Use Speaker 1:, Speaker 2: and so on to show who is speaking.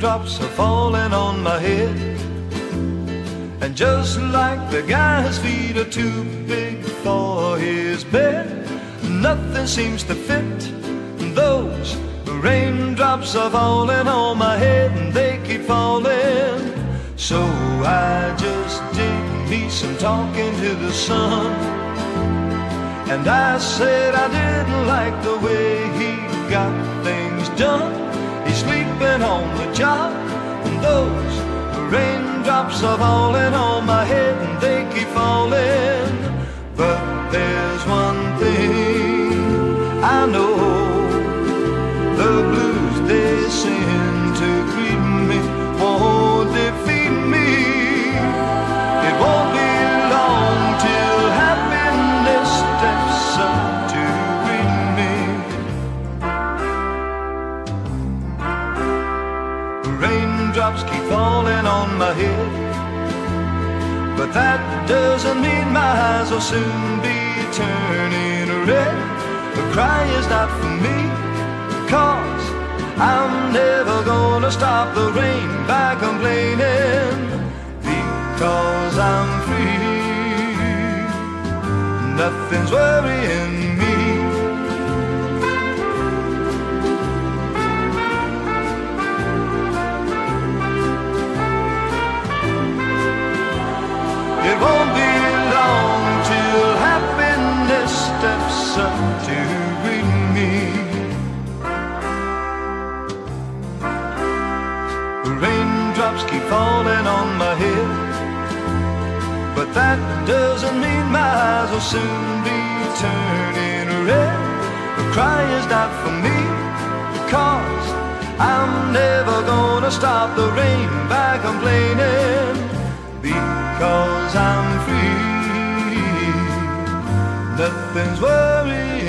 Speaker 1: raindrops are falling on my head. And just like the guy's feet are too big for his bed, nothing seems to fit. Those raindrops are falling on my head, and they keep falling. So I just did me some talking to the sun, and I said I didn't like the way he got things done. He's sleeping on the job, and those raindrops are falling on my head, and they keep falling. But there's one thing I know, the blues they send to greet me won't defeat me. It won't be long till happiness steps up to greet me. Raindrops keep falling on my head, but that doesn't mean my eyes will soon be turning red. The cry is not for me, 'cause I'm never gonna stop the rain by complaining, because I'm free. Nothing's worrying me. It won't be long till happiness steps up to greet me. Raindrops keep falling on my head, but that doesn't mean my eyes will soon be turning red. The cry is not for me, 'cause I'm never gonna stop the rain by complaining, because I'm free. Nothing's worrying